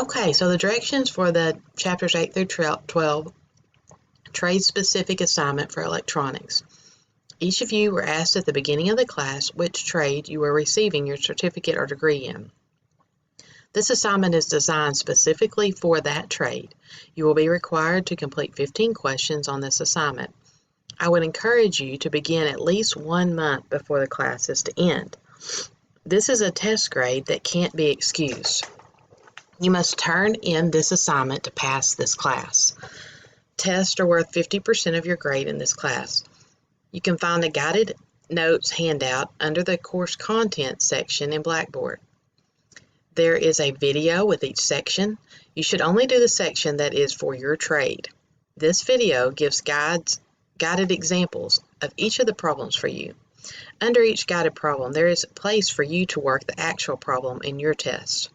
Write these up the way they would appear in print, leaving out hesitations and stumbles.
Okay, so the directions for the chapters 8 through 12 trade-specific assignment for electronics. Each of you were asked at the beginning of the class which trade you were receiving your certificate or degree in. This assignment is designed specifically for that trade. You will be required to complete 15 questions on this assignment. I would encourage you to begin at least 1 month before the class is to end. This is a test grade that can't be excused. You must turn in this assignment to pass this class. Tests are worth 50% of your grade in this class. You can find a guided notes handout under the course content section in Blackboard. There is a video with each section. You should only do the section that is for your trade. This video gives guided examples of each of the problems for you. Under each guided problem, there is a place for you to work the actual problem in your test.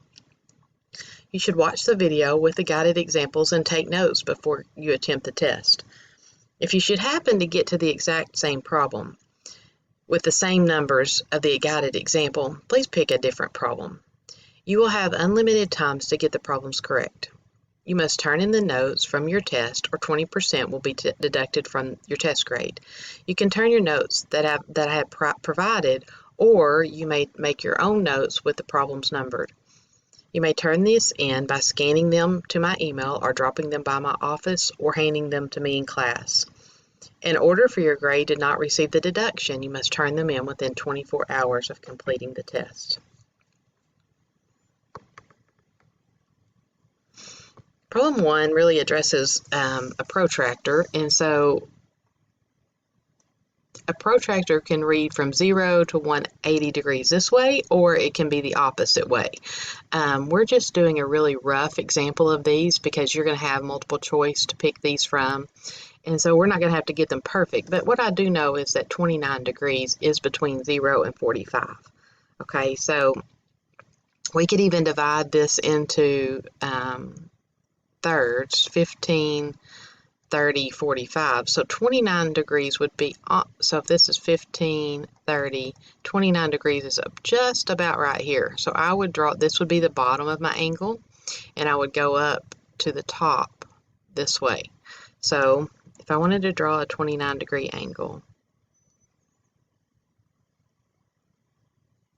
You should watch the video with the guided examples and take notes before you attempt the test. If you should happen to get to the exact same problem with the same numbers of the guided example, please pick a different problem. You will have unlimited times to get the problems correct. You must turn in the notes from your test, or 20% will be deducted from your test grade. You can turn your notes that I have provided, or you may make your own notes with the problems numbered. You may turn this in by scanning them to my email or dropping them by my office or handing them to me in class. In order for your grade to not receive the deduction, you must turn them in within 24 hours of completing the test. Problem 1 really addresses a protractor, and so a protractor can read from 0 to 180 degrees this way, or it can be the opposite way. We're just doing a really rough example of these because you're going to have multiple choice to pick these from, and so we're not going to have to get them perfect. But what I do know is that 29 degrees is between 0 and 45. Okay, so we could even divide this into thirds, 15, 30, 45. So 29 degrees would be, so if this is 15, 30, 29 degrees is up just about right here. So I would draw, this would be the bottom of my angle, and I would go up to the top this way. So if I wanted to draw a 29 degree angle,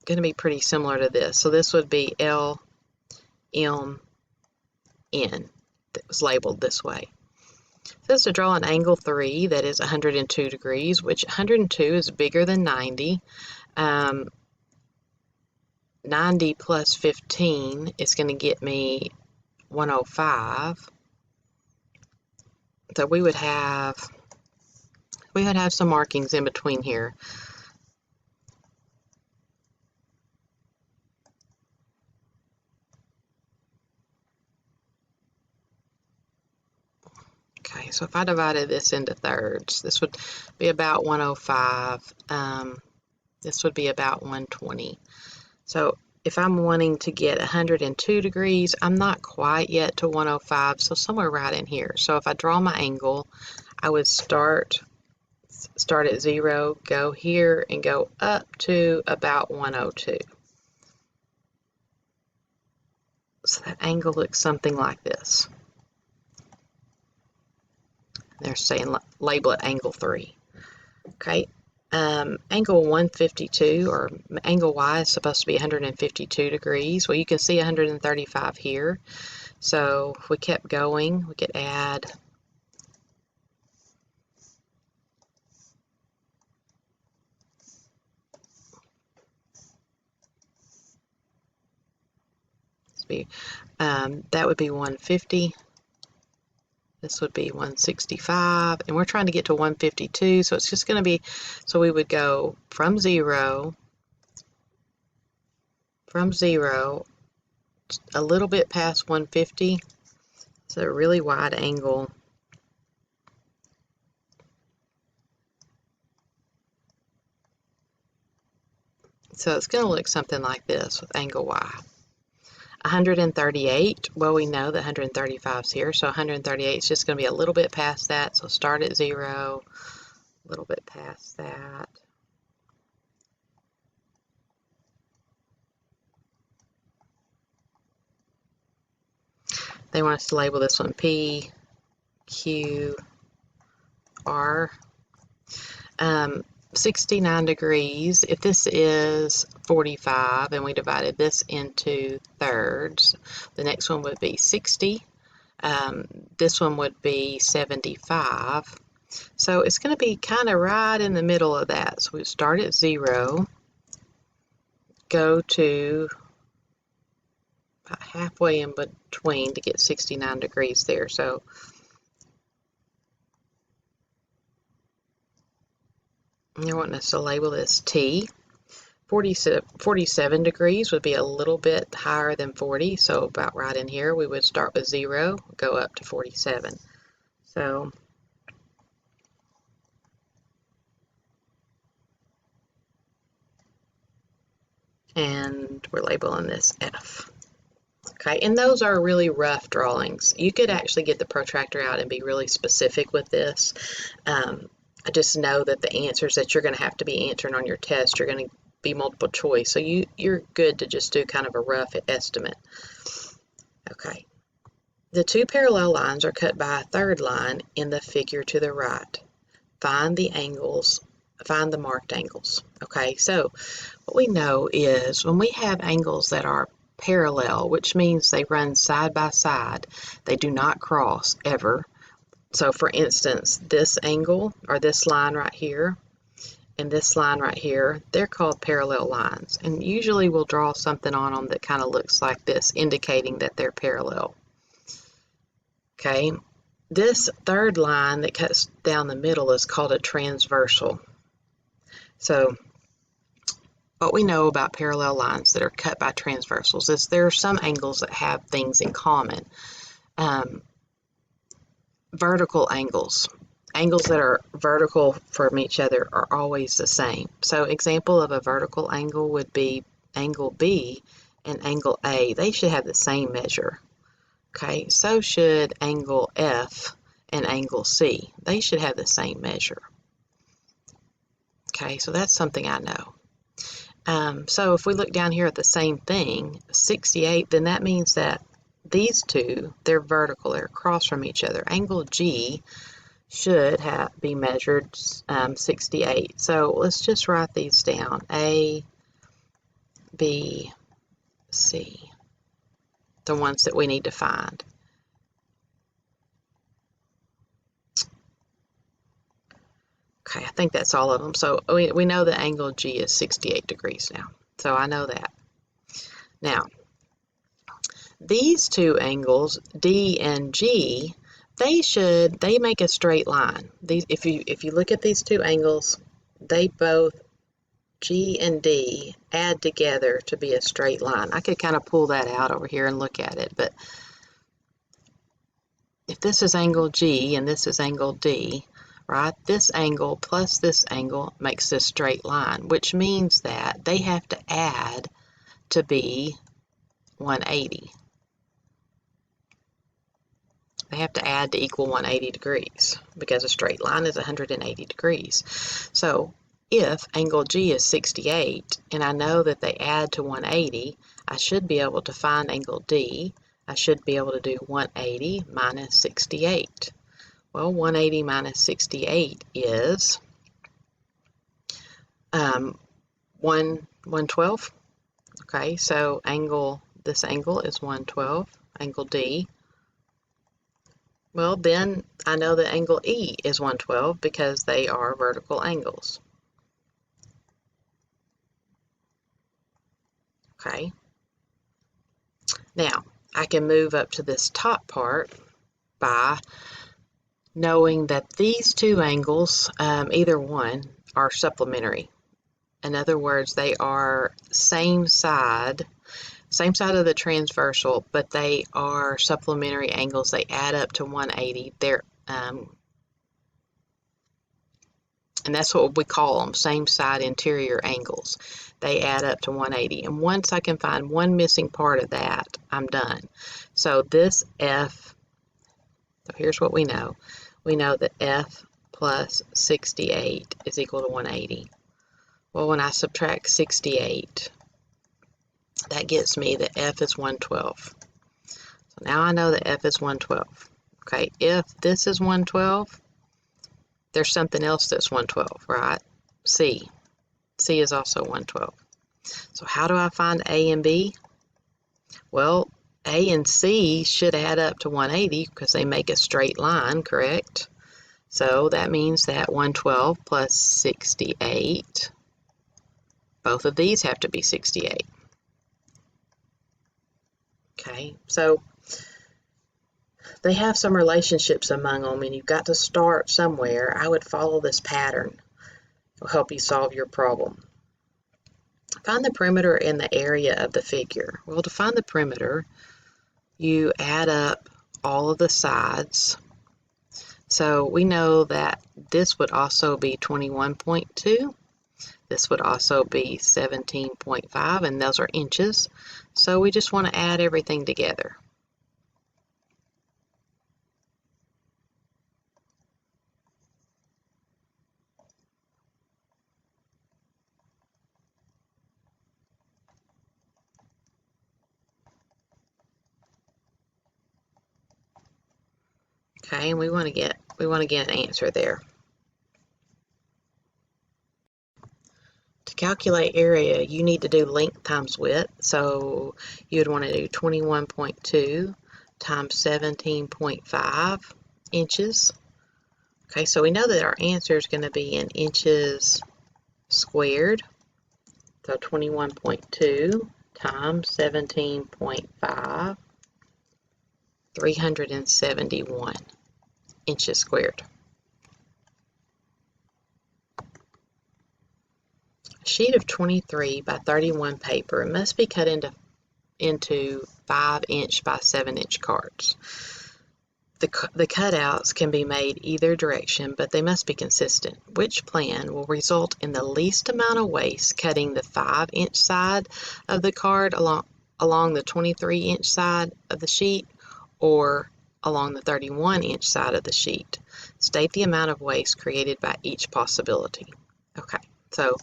going to be pretty similar to this. So this would be L, M, N. That was labeled this way. So to draw an angle 3 that is 102 degrees, which 102 is bigger than 90. 90 plus 15 is going to get me 105. So we would have some markings in between here. Okay, so if I divided this into thirds, this would be about 105. This would be about 120. So if I'm wanting to get 102 degrees, I'm not quite yet to 105, so somewhere right in here. So if I draw my angle, I would start at 0, go here, and go up to about 102. So that angle looks something like this. They're saying label it angle 3. Okay, angle 152, or angle Y, is supposed to be 152 degrees. Well, you can see 135 here. So if we kept going, we could add that would be 150. This would be 165, and we're trying to get to 152, so it's just going to be, so we would go from 0, a little bit past 150, so a really wide angle. So it's going to look something like this with angle Y. 138, well, we know that 135 is here, so 138 is just going to be a little bit past that, so start at 0, a little bit past that. They want us to label this one P, Q, R. 69 degrees, if this is 45 and we divided this into thirds, the next one would be 60. This one would be 75. So it's going to be kind of right in the middle of that. So we start at 0, go to about halfway in between to get 69 degrees there. So you're wanting us to label this T. 47 degrees would be a little bit higher than 40, so about right in here we would start with 0, go up to 47. So and we're labeling this F. Okay, and those are really rough drawings. You could actually get the protractor out and be really specific with this. I just know that the answers that you're going to have to be answering on your test are going to be multiple choice, so you're good to just do kind of a rough estimate. Okay, the two parallel lines are cut by a third line in the figure to the right. Find the angles, find the marked angles. Okay, so what we know is when we have angles that are parallel, which means they run side by side, they do not cross ever. So for instance, this angle or this line right here and this line right here, they're called parallel lines, and usually we'll draw something on them that kind of looks like this, indicating that they're parallel. Okay, this third line that cuts down the middle is called a transversal. So what we know about parallel lines that are cut by transversals is there are some angles that have things in common. Vertical angles. Angles that are vertical from each other are always the same. So example of a vertical angle would be angle B and angle A. They should have the same measure. Okay, so should angle F and angle C. They should have the same measure. Okay, so that's something I know. So if we look down here at the same thing, 68, then that means that these two, they're vertical, they're across from each other. Angle G should be measured 68. So let's just write these down. A, B, C, the ones that we need to find. Okay, I think that's all of them. So we know that angle G is 68 degrees now. So I know that. Now, these two angles, D and G, they make a straight line. If you look at these two angles, they both, G and D, add together to be a straight line. I could kind of pull that out over here and look at it, but if this is angle G and this is angle D, right, this angle plus this angle makes this straight line, which means that they have to add to be 180. They have to add to equal 180 degrees because a straight line is 180 degrees. So if angle G is 68 and I know that they add to 180, I should be able to find angle D. I should be able to do 180 minus 68. Well, 180 minus 68 is 112. Okay, so this angle is 112, angle D. Well, then I know that angle E is 112 because they are vertical angles. Okay. Now, I can move up to this top part by knowing that these two angles, either one, are supplementary. In other words, they are same side of the transversal, but they are supplementary angles. They add up to 180. And that's what we call them, same side interior angles. They add up to 180. And once I can find one missing part of that, I'm done. So this F, so here's what we know. We know that F plus 68 is equal to 180. Well, when I subtract 68, that gets me that F is 112. So now I know that F is 112. Okay, if this is 112, there's something else that's 112, right? C. C is also 112. So how do I find A and B? Well, A and C should add up to 180 because they make a straight line, correct? So that means that 112 plus 68, both of these have to be 68. Okay, so they have some relationships among them, and you've got to start somewhere. I would follow this pattern. It'll help you solve your problem. Find the perimeter and the area of the figure. Well, to find the perimeter, you add up all of the sides. So we know that this would also be 21.2. This would also be 17.5, and those are inches. So we just want to add everything together. Okay, and we want to get an answer there. To calculate area, you need to do length times width. So you'd want to do 21.2 times 17.5 inches. Okay, so we know that our answer is going to be in inches squared. So 21.2 times 17.5, 371 inches squared. A sheet of 23 by 31 paper must be cut into 5-inch by 7-inch cards. The cutouts can be made either direction, but they must be consistent. Which plan will result in the least amount of waste cutting the 5-inch side of the card along the 23-inch side of the sheet, or along the 31-inch side of the sheet? State the amount of waste created by each possibility. Okay, so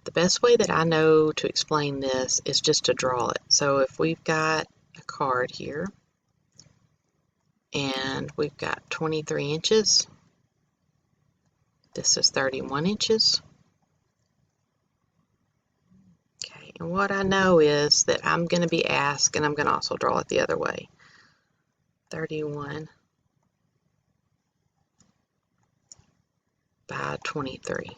the best way that I know to explain this is just to draw it. So if we've got a card here, and we've got 23 inches, this is 31 inches. Okay, and what I know is that I'm going to be asked, and I'm going to also draw it the other way, 31 by 23.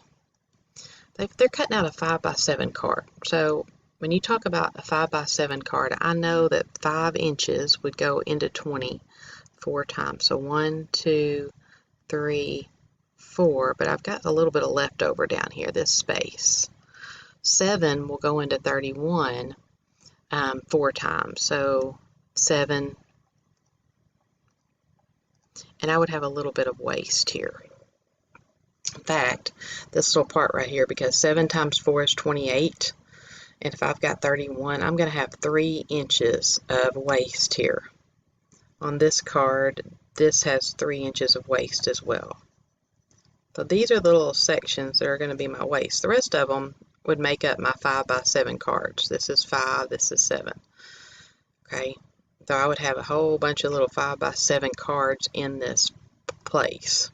They're cutting out a 5 by 7 card. So when you talk about a 5 by 7 card, I know that 5 inches would go into 20 4 times. So 1, 2, 3, 4, but I've got a little bit of leftover down here, this space. 7 will go into 31 4 times. So 7, and I would have a little bit of waste here. In fact, this little part right here, because 7 times 4 is 28, and if I've got 31, I'm going to have 3 inches of waste here. On this card, this has 3 inches of waste as well. So these are the little sections that are going to be my waste. The rest of them would make up my 5 by 7 cards. This is 5, this is 7. Okay, so I would have a whole bunch of little 5 by 7 cards in this place.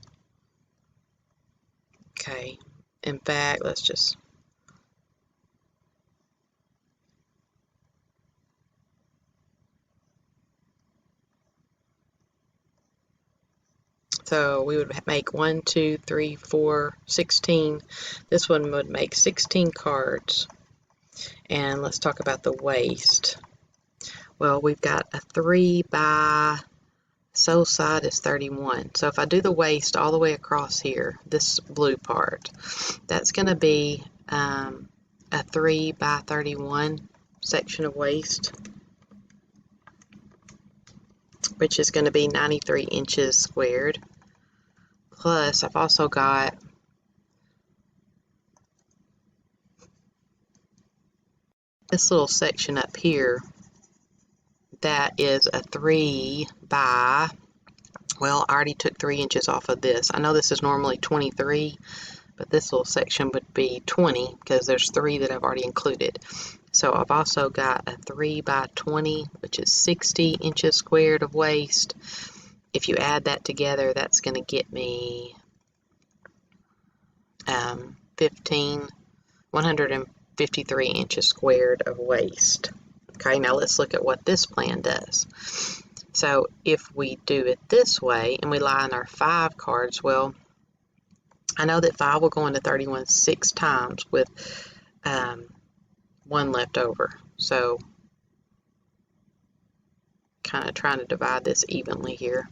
Okay, in fact, let's just so we would make 1, 2, 3, 4, 16. This one would make 16 cards. And let's talk about the waste. Well, we've got a 3 by, so side is 31. So if I do the waste all the way across here, this blue part, that's going to be a 3 by 31 section of waste, which is going to be 93 inches squared. Plus, I've also got this little section up here that is a 3 by, well, I already took 3 inches off of this. I know this is normally 23, but this little section would be 20 because there's 3 that I've already included. So I've also got a 3 by 20, which is 60 inches squared of waste. If you add that together, that's going to get me 153 inches squared of waste. Okay, now let's look at what this plan does. So if we do it this way and we line our 5 cards, well, I know that 5 will go into 31 6 times with 1 left over. So kind of trying to divide this evenly here.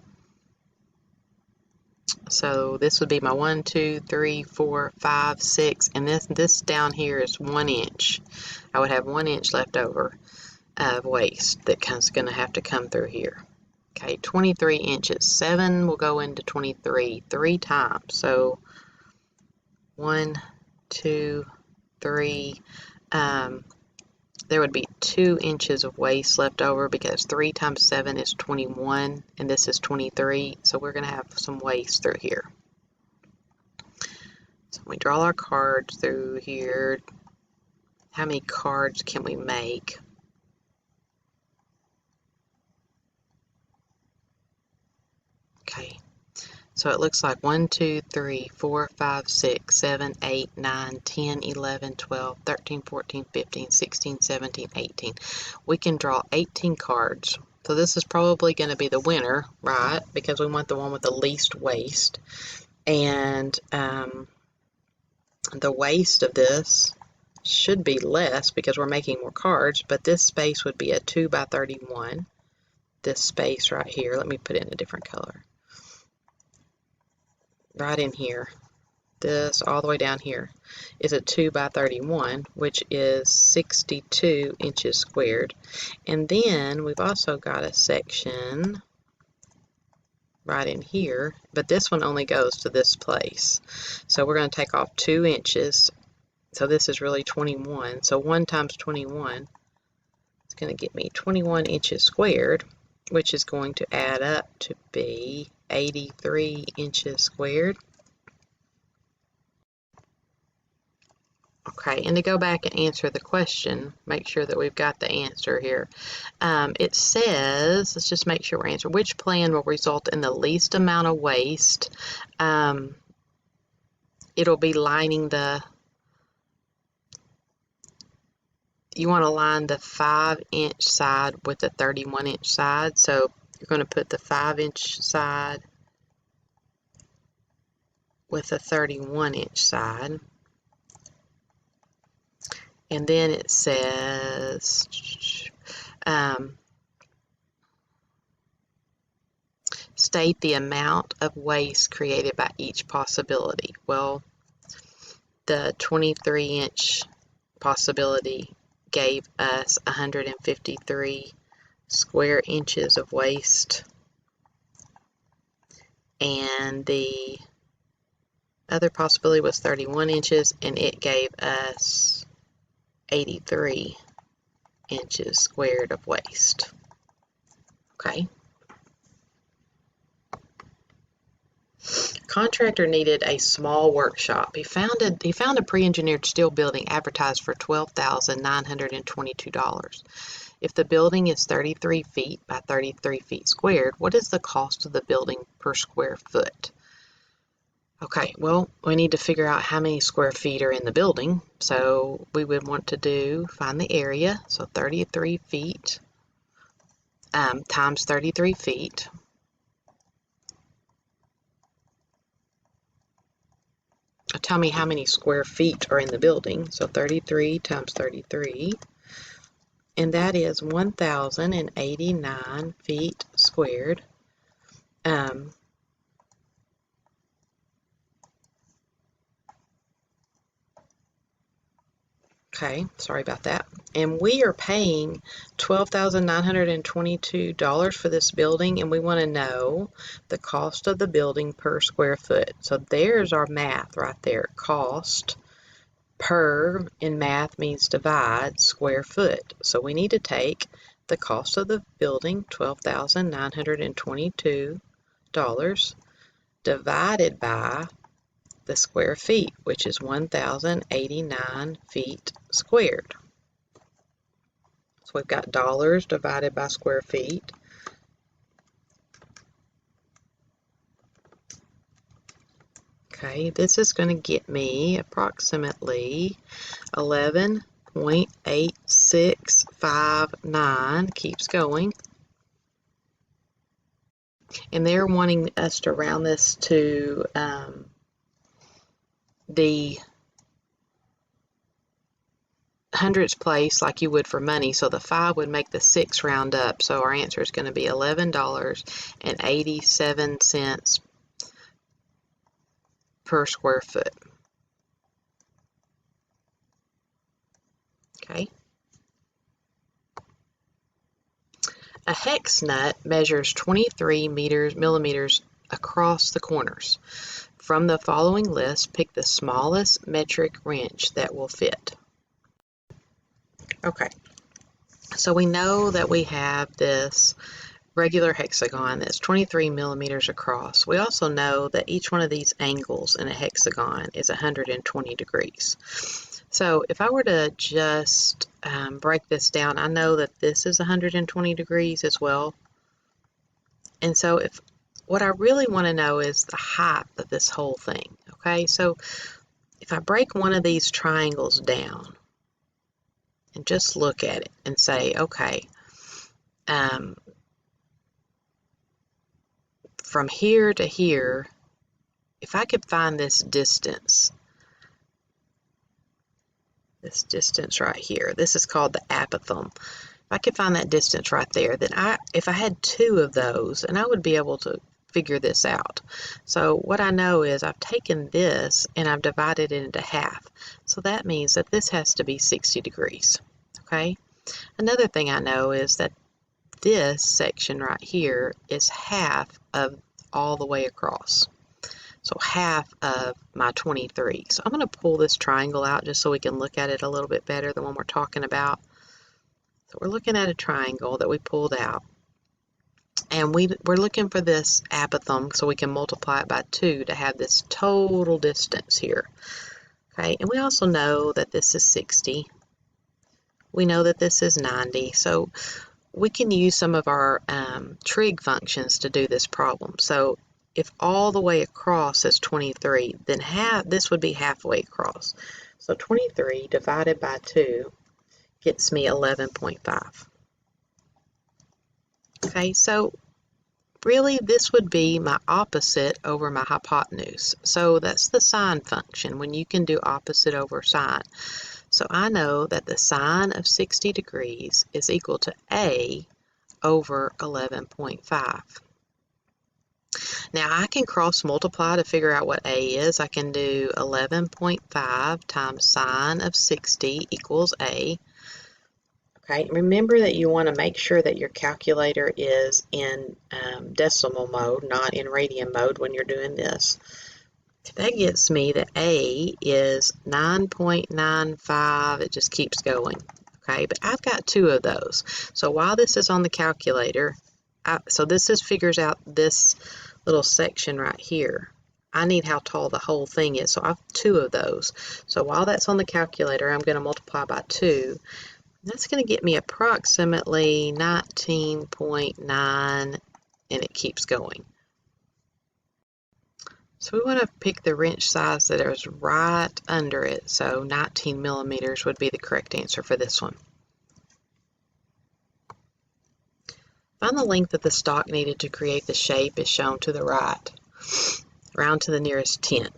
So this would be my 1, 2, 3, 4, 5, 6, and this down here is 1 inch. I would have 1 inch left over of waste that's going to have to come through here. Okay, 23 inches. 7 will go into 23 3 times. So 1, 2, 3. There would be 2 inches of waste left over because 3 times 7 is 21 and this is 23. So we're going to have some waste through here. So we draw our cards through here. How many cards can we make? Okay, so it looks like 1, 2, 3, 4, 5, 6, 7, 8, 9, 10, 11, 12, 13, 14, 15, 16, 17, 18. We can draw 18 cards. So this is probably going to be the winner, right? Because we want the one with the least waste. And the waste of this should be less because we're making more cards, but this space would be a 2 by 31. This space right here, let me put it in a different color. Right in here, this all the way down here is a 2 by 31, which is 62 inches squared. And then we've also got a section right in here, but this one only goes to this place. So we're going to take off 2 inches. So this is really 21. So 1 times 21 is going to get me 21 inches squared, which is going to add up to be 83 inches squared. Okay, and to go back and answer the question, make sure that we've got the answer here. It says, let's just make sure we're answering, which plan will result in the least amount of waste? It'll be lining you want to line the 5-inch side with the 31-inch side. So you're going to put the 5-inch side with the 31-inch side. And then it says, state the amount of waste created by each possibility. Well, the 23-inch possibility gave us 153 square inches of waste, and the other possibility was 31 inches, and it gave us 83 inches squared of waste. Okay. Contractor needed a small workshop. He found a pre-engineered steel building advertised for $12,922. If the building is 33 feet by 33 feet squared, what is the cost of the building per square foot? Okay, well, we need to figure out how many square feet are in the building. So we would want to find the area. So 33 feet times 33 feet. Tell me how many square feet are in the building. So 33 times 33. And that is 1,089 feet squared. Okay, sorry about that. And we are paying $12,922 for this building, and we want to know the cost of the building per square foot. So there's our math right there. Cost per in math means divide square foot. So we need to take the cost of the building, $12,922, divided by the square feet, which is 1,089 feet squared. we've got dollars divided by square feet. Okay, this is going to get me approximately 11.8659, keeps going. And they're wanting us to round this to the hundredths place like you would for money, so the 5 would make the 6 round up, so our answer is going to be $11.87 per square foot. Okay. A hex nut measures 23 millimeters across the corners. From the following list, pick the smallest metric wrench that will fit. Okay, so we know that we have this regular hexagon that's 23 millimeters across. We also know that each one of these angles in a hexagon is 120 degrees. So if I were to just break this down, I know that this is 120 degrees as well. And so what I really want to know is the height of this whole thing. Okay, so if I break one of these triangles down and just look at it and say, okay, from here to here, if I could find this distance right here, this is called the apothem. If I could find that distance right there, then if I had 2 of those, and I would be able to figure this out. So what I know is I've taken this and I've divided it into half. So that means that this has to be 60 degrees. Okay. Another thing I know is that this section right here is half of all the way across. So half of my 23. So I'm going to pull this triangle out just so we can look at it a little bit better than when we're talking about. So we're looking at a triangle that we pulled out. And we're looking for this apothem so we can multiply it by 2 to have this total distance here. Okay, and we also know that this is 60. We know that this is 90. So we can use some of our trig functions to do this problem. So if all the way across is 23, then this would be halfway across. So 23 divided by 2 gets me 11.5. Okay, so really this would be my opposite over my hypotenuse. So that's the sine function when you can do opposite over sine. So I know that the sine of 60 degrees is equal to A over 11.5. Now I can cross multiply to figure out what A is. I can do 11.5 times sine of 60 equals A. Okay, remember that you want to make sure that your calculator is in decimal mode, not in radian mode when you're doing this. That gets me that A is 9.95. It just keeps going. Okay, but I've got 2 of those. So while this is on the calculator, so this figures out this little section right here. I need how tall the whole thing is, so I have 2 of those. So while that's on the calculator, I'm going to multiply by 2. That's going to get me approximately 19.9, and it keeps going. So we want to pick the wrench size that is right under it. So 19 millimeters would be the correct answer for this one. Find the length of the stock needed to create the shape as shown to the right. Round to the nearest tenth.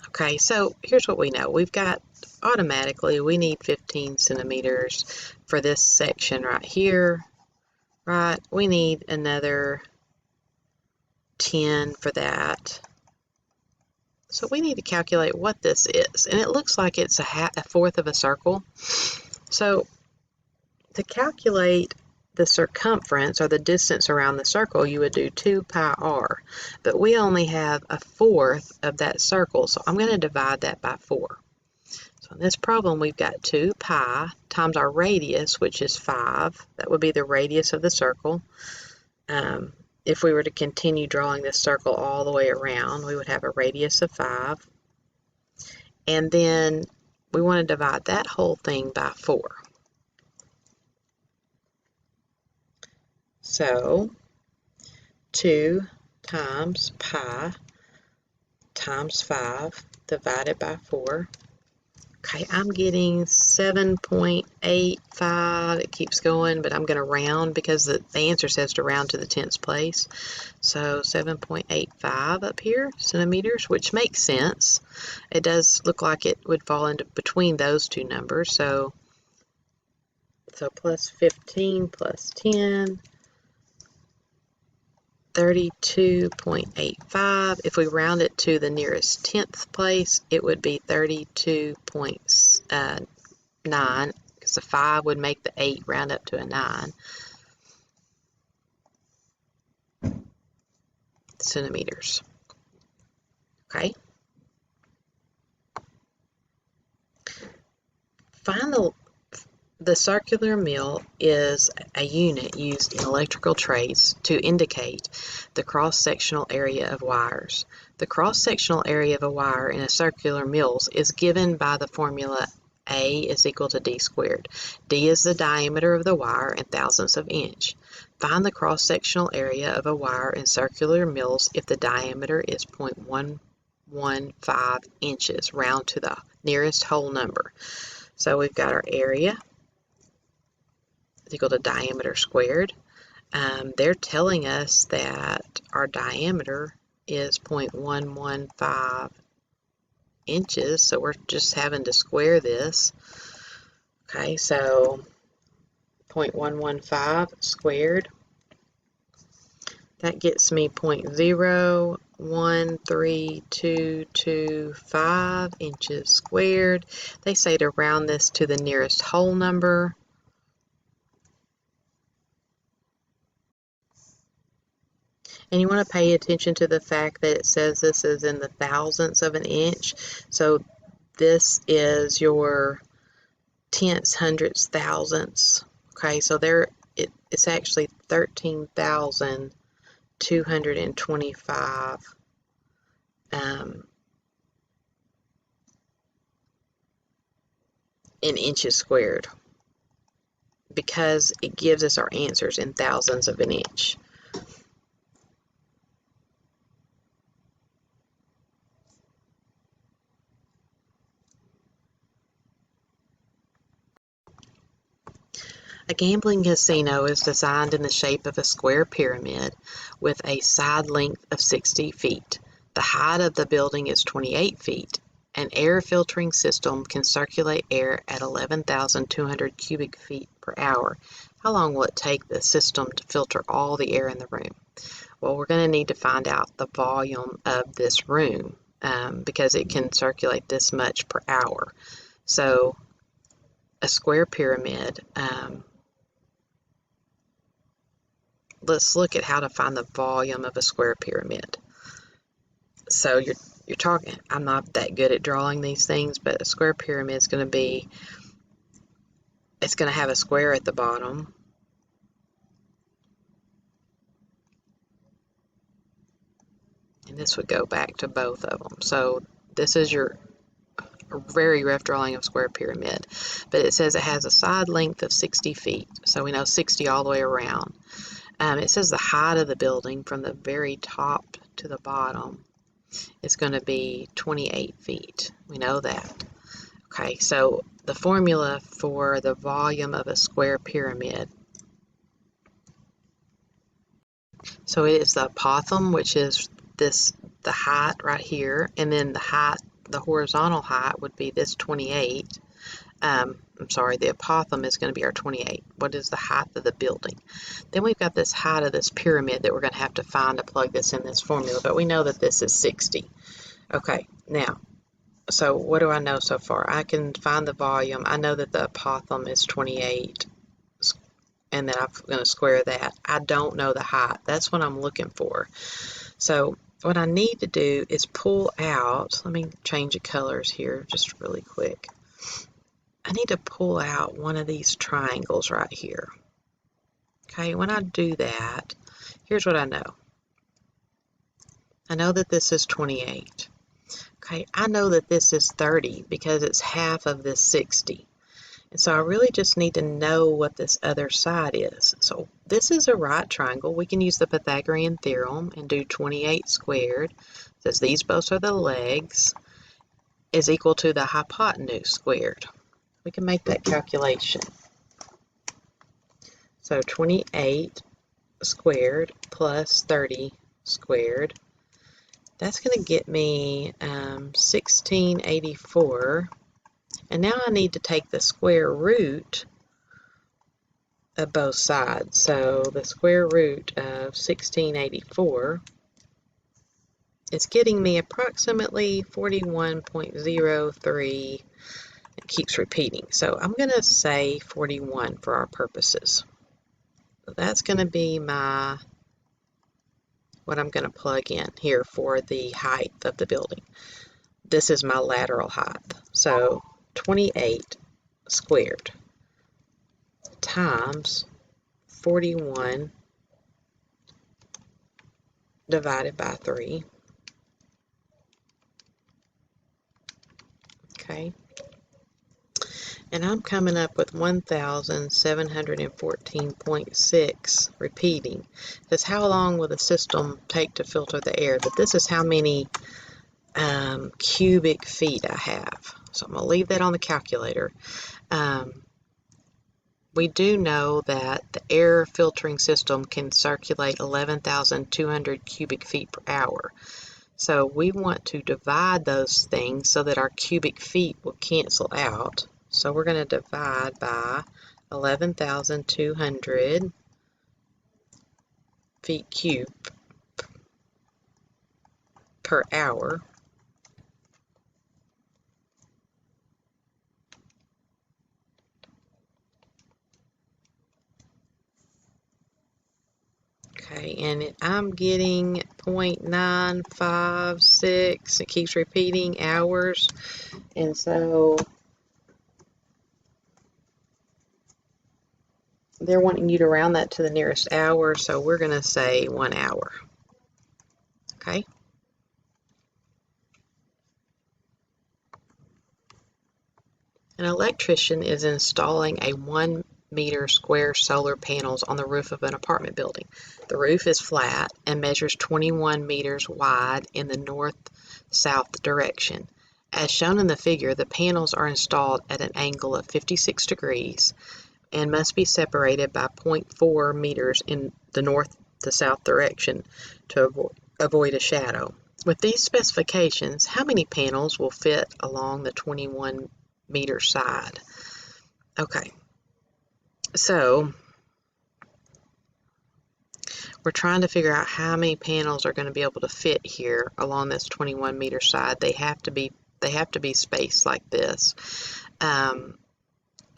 Okay, so here's what we know. We've got automatically we need 15 centimeters for this section right here. Right, we need another 10 for that. So we need to calculate what this is, and it looks like it's a fourth of a circle. So to calculate the circumference or the distance around the circle, you would do 2 pi r, but we only have a fourth of that circle, so I'm going to divide that by 4. So in this problem, we've got 2 pi times our radius, which is 5. That would be the radius of the circle. If we were to continue drawing this circle all the way around, we would have a radius of 5. And then we want to divide that whole thing by 4. So 2 times pi times 5 divided by 4. Okay, I'm getting 7.85. It keeps going, but I'm going to round because the answer says to round to the 10th place. So 7.85 up here, centimeters, which makes sense. It does look like it would fall into between those two numbers. So plus 15 plus 10, 32.85. If we round it to the nearest 10th place, it would be 32.9, because a 5 would make the 8 round up to a 9 centimeters. Okay. Find the circular mill is a unit used in electrical trades to indicate the cross-sectional area of wires. The cross-sectional area of a wire in a circular mill is given by the formula A is equal to D squared. D is the diameter of the wire in thousandths of inch. Find the cross-sectional area of a wire in circular mills if the diameter is 0.115 inches, round to the nearest whole number. So we've got our area is equal to diameter squared. They're telling us that our diameter is 0.115 inches, so we're just having to square this. Okay, so 0.115 squared, that gets me 0.013225 inches squared. They say to round this to the nearest whole number. And you want to pay attention to the fact that it says this is in the thousandths of an inch. So this is your tenths, hundredths, thousandths. Okay, so it's actually 13,225 in inches squared, because it gives us our answers in thousandths of an inch. A gambling casino is designed in the shape of a square pyramid with a side length of 60 feet. The height of the building is 28 feet. An air filtering system can circulate air at 11,200 cubic feet per hour. How long will it take the system to filter all the air in the room? Well, we're going to need to find out the volume of this room because it can circulate this much per hour. So a square pyramid, let's look at how to find the volume of a square pyramid. So you're talking, I'm not that good at drawing these things, but a square pyramid is going to be, it's going to have a square at the bottom. And this would go back to both of them. So this is your very rough drawing of square pyramid. But it says it has a side length of 60 feet. So we know 60 all the way around. It says the height of the building from the very top to the bottom is going to be 28 feet. We know that. Okay, so the formula for the volume of a square pyramid, so it is the apothem, which is the height right here, and then the horizontal height would be this 28. I'm sorry, the apothem is going to be our 28. What is the height of the building? Then we've got this height of this pyramid that we're going to have to find to plug this in this formula, but we know that this is 60. Okay, now, so what do I know so far? I can find the volume. I know that the apothem is 28, and then I'm going to square that. I don't know the height. That's what I'm looking for. So what I need to do is pull out, let me change the colors here just really quick. I need to pull out one of these triangles right here. Okay, when I do that, here's what I know. I know that this is 28. Okay, I know that this is 30 because it's half of this 60. And so I really just need to know what this other side is. So this is a right triangle. We can use the Pythagorean theorem and do 28 squared, since these both are the legs, is equal to the hypotenuse squared. We can make that calculation. So 28 squared plus 30 squared, that's going to get me 1684. And now I need to take the square root of both sides. So the square root of 1684 is getting me approximately 41.03. It keeps repeating. So I'm going to say 41 for our purposes. So that's going to be what I'm going to plug in here for the height of the building. This is my lateral height. So 28 squared times 41 divided by 3. Okay. And I'm coming up with 1,714.6 repeating. That's how long will the system take to filter the air, but this is how many cubic feet I have. So I'm going to leave that on the calculator. We do know that the air filtering system can circulate 11,200 cubic feet per hour. So we want to divide those things so that our cubic feet will cancel out. So we're going to divide by 11,200 feet cubed per hour. Okay, and I'm getting 0.956. It keeps repeating hours. And so they're wanting you to round that to the nearest hour, so we're going to say 1 hour. Okay? An electrician is installing a 1 meter square solar panels on the roof of an apartment building. The roof is flat and measures 21 meters wide in the north-south direction. As shown in the figure, the panels are installed at an angle of 56 degrees and must be separated by 0.4 meters in the north to south direction to avoid a shadow. With these specifications, how many panels will fit along the 21 meter side? Okay, so we're trying to figure out how many panels are going to be able to fit here along this 21 meter side. They have to be spaced like this.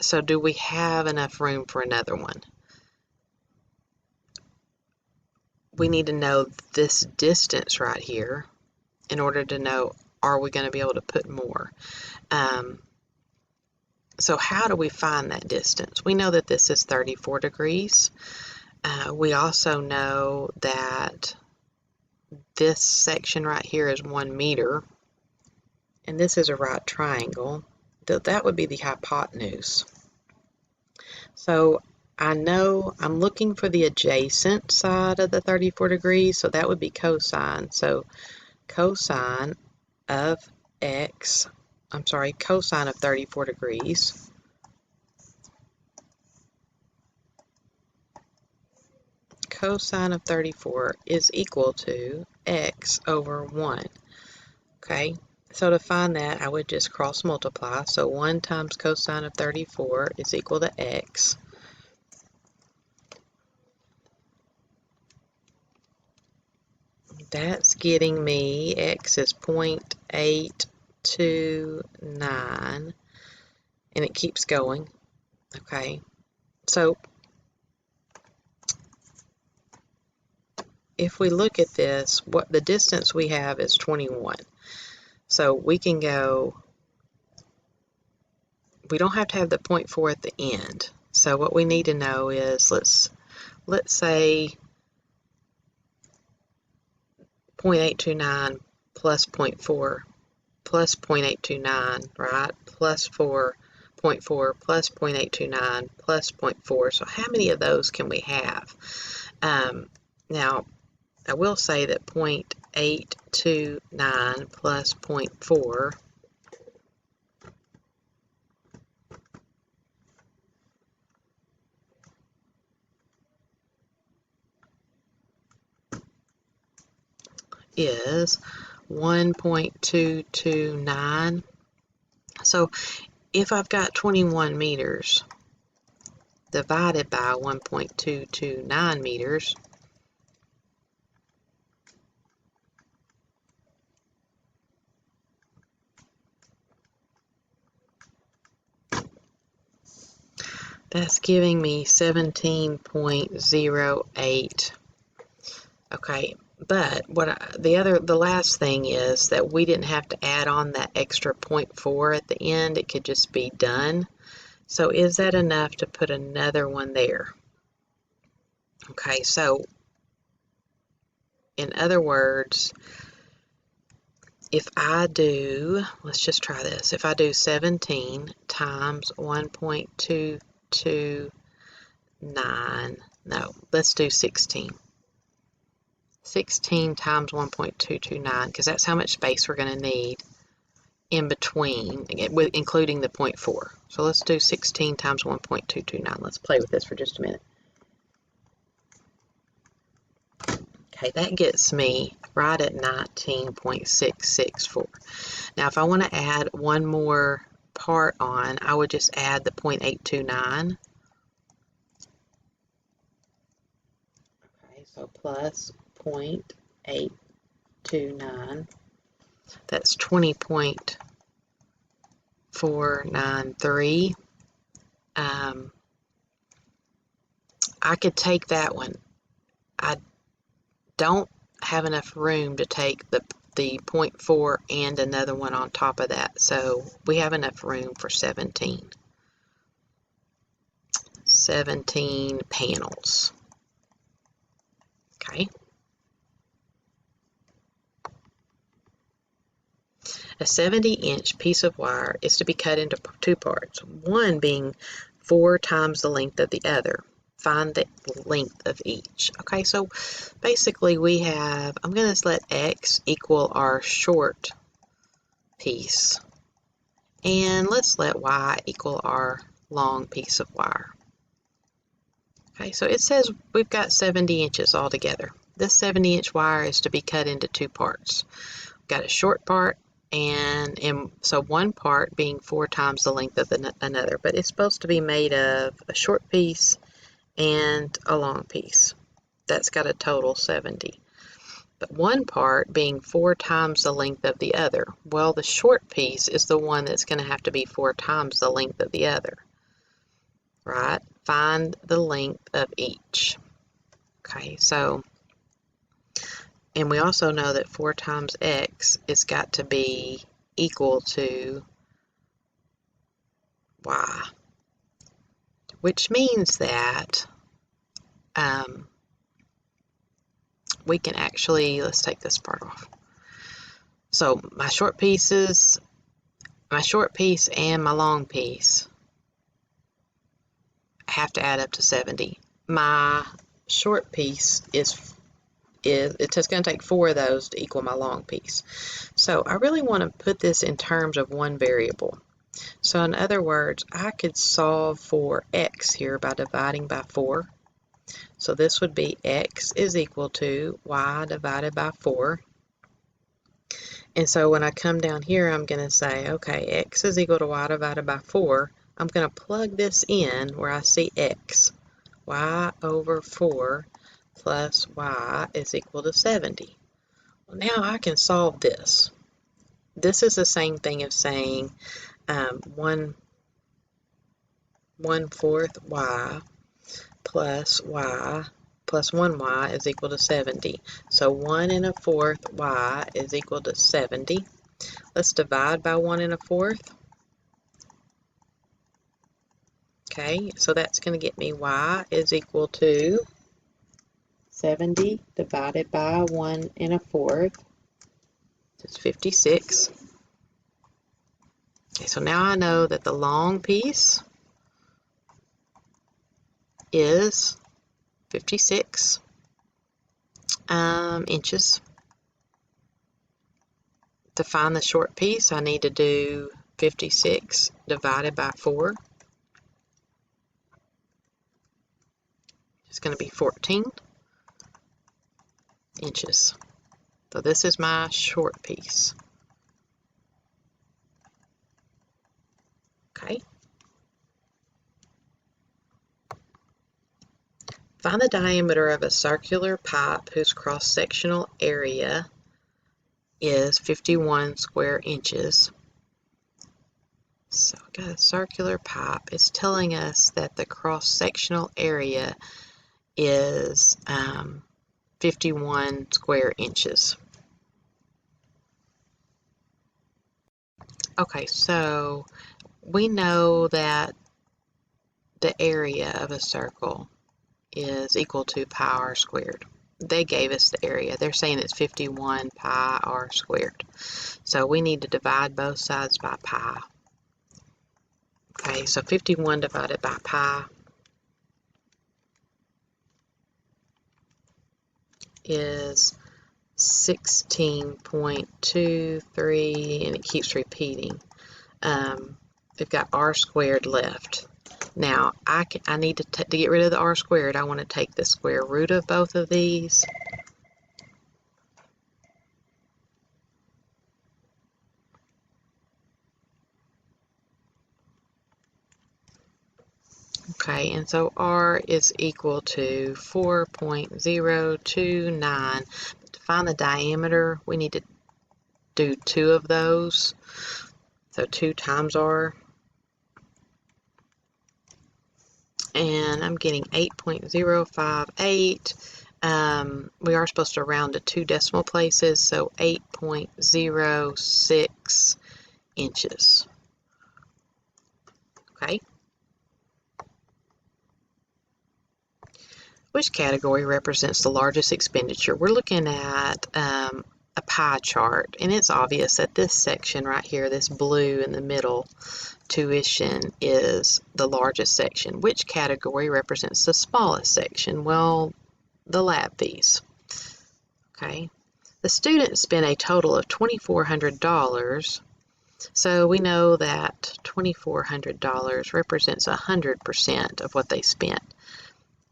So do we have enough room for another one? We need to know this distance right here in order to know, are we going to be able to put more? So how do we find that distance? We know that this is 34 degrees. We also know that this section right here is 1 meter, and this is a right triangle. That would be the hypotenuse. So I know I'm looking for the adjacent side of the 34 degrees, so that would be cosine. So cosine of cosine of 34 degrees cosine of 34 is equal to x over 1. Okay, so to find that, I would just cross multiply. So 1 times cosine of 34 is equal to x. That's getting me, x is 0.829, and it keeps going. Okay, so if we look at this, what the distance we have is 21. So we can go, we don't have to have the 0.4 at the end. So what we need to know is, let's say 0.829 plus 0.4 plus 0.829, right? Plus 4 0.4 plus 0.829 plus 0.4. So how many of those can we have? Now, I will say that 0.829 plus 0.4 is 1.229. So if I've got 21 meters divided by 1.229 meters, that's giving me 17.08. Okay, but the last thing is that we didn't have to add on that extra 0.4 at the end. It could just be done. So is that enough to put another one there? Okay, so in other words, if I do, let's just try this. If I do 17 times 1.229, no, let's do 16. 16 times 1.229, because that's how much space we're going to need in between, including the 0.4. So let's do 16 times 1.229. Let's play with this for just a minute. Okay, that gets me right at 19.664. Now, if I want to add one more part on, I would just add the 0.829. Okay, so plus 0.829. That's 20.493. I could take that one. I don't have enough room to take the 0.4 and another one on top of that, so we have enough room for 17 panels. Okay. A 70-inch piece of wire is to be cut into two parts, one being 4 times the length of the other. Find the length of each. Okay, so basically we have, I'm going to let X equal our short piece, and let's let Y equal our long piece of wire. Okay, so it says we've got 70 inches altogether. This 70-inch wire is to be cut into two parts. We've got a short part, and so one part being 4 times the length of another, but it's supposed to be made of a short piece and a long piece. That's got a total 70. But one part being 4 times the length of the other. Well, the short piece is the one that's going to have to be 4 times the length of the other. Right? Find the length of each. Okay, so, and we also know that 4 times X has got to be equal to Y, which means that we can actually, let's take this part off. So my short piece and my long piece have to add up to 70. My short piece it's just going to take 4 of those to equal my long piece. So I really want to put this in terms of one variable. So in other words, I could solve for X here by dividing by 4. So this would be X is equal to Y divided by 4. And so when I come down here, I'm going to say, okay, X is equal to Y divided by 4. I'm going to plug this in where I see X. Y over 4 plus Y is equal to 70. Well, now I can solve this. This is the same thing as saying 1/4 Y plus 1Y is equal to 70. So 1 1/4 Y is equal to 70. Let's divide by 1 1/4. Okay, so that's going to get me Y is equal to 70 divided by 1 1/4. It's 56. Okay, so now I know that the long piece is 56 inches. To find the short piece, I need to do 56 divided by 4. It's going to be 14 inches. So this is my short piece. Okay. Find the diameter of a circular pipe whose cross-sectional area is 51 square inches. So I've got a circular pipe. It's telling us that the cross-sectional area is 51 square inches. Okay, so we know that the area of a circle is equal to pi r squared. They gave us the area. They're saying it's 51 pi r squared. So we need to divide both sides by pi. Okay, so 51 divided by pi is 16.23, and it keeps repeating. We've got r squared left. Now, I need to get rid of the r squared, I want to take the square root of both of these. Okay, and so r is equal to 4.029. To find the diameter, we need to do 2 of those. So 2 times r. And I'm getting 8.058. We are supposed to round to 2 decimal places, so 8.06 inches. Okay. Which category represents the largest expenditure? We're looking at a pie chart, and it's obvious that this section right here, this blue in the middle, tuition, is the largest section. Which category represents the smallest section? Well, the lab fees. Okay. The students spent a total of $2,400, so we know that $2,400 represents 100% of what they spent.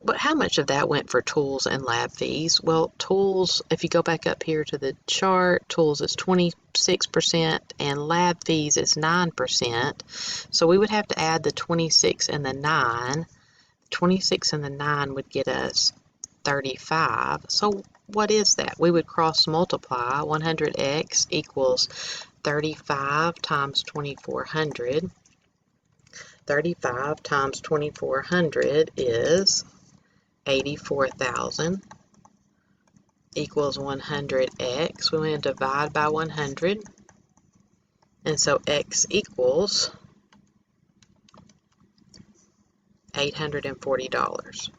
But how much of that went for tools and lab fees? Well, tools, if you go back up here to the chart, tools is 26% and lab fees is 9%. So we would have to add the 26 and the 9. 26 and the 9 would get us 35. So what is that? We would cross multiply. 100x equals 35 times 2,400. 35 times 2,400 is 84,000 equals 100x. We want to divide by 100, and so x equals $840.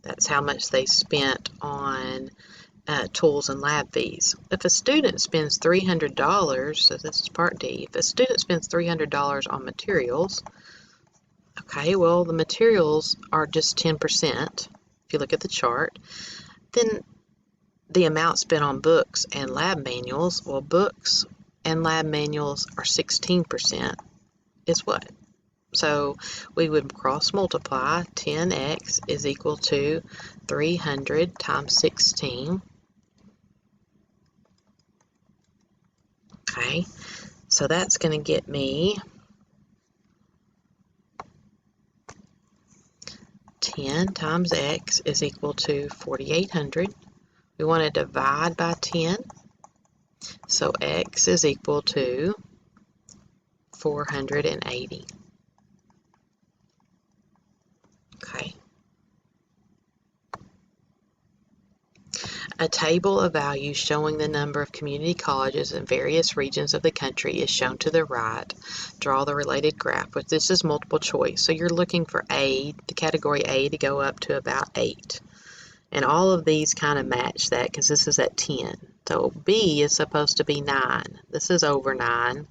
That's how much they spent on tools and lab fees. If a student spends $300, so this is part D, if a student spends $300 on materials, okay, well, the materials are just 10%. If you look at the chart, then the amount spent on books and lab manuals, well, books and lab manuals are 16% is what? So we would cross multiply. 10x is equal to 300 times 16. Okay, so that's going to get me 10 times x is equal to 4,800. We want to divide by 10. So x is equal to 480. Okay. A table of values showing the number of community colleges in various regions of the country is shown to the right. Draw the related graph, which this is multiple choice. So you're looking for A, the category A, to go up to about 8. And all of these kind of match that because this is at 10. So B is supposed to be 9. This is over 9.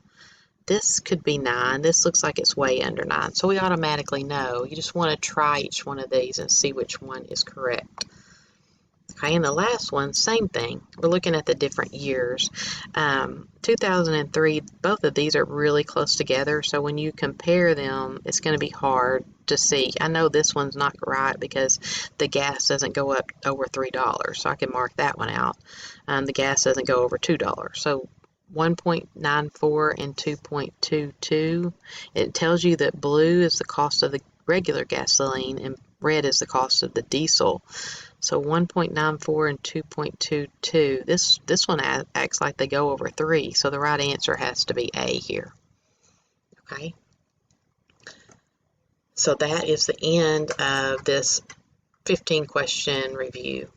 this could be 9. This looks like it's way under 9. So we automatically know. You just want to try each one of these and see which one is correct. Okay, and the last one, same thing. We're looking at the different years. 2003, both of these are really close together, so when you compare them, it's going to be hard to see. I know this one's not right because the gas doesn't go up over $3, so I can mark that one out. The gas doesn't go over $2. So 1.94 and 2.22, it tells you that blue is the cost of the regular gasoline and red is the cost of the diesel. So 1.94 and 2.22, this one acts like they go over 3, so the right answer has to be A here. Okay, so that is the end of this 15 question review.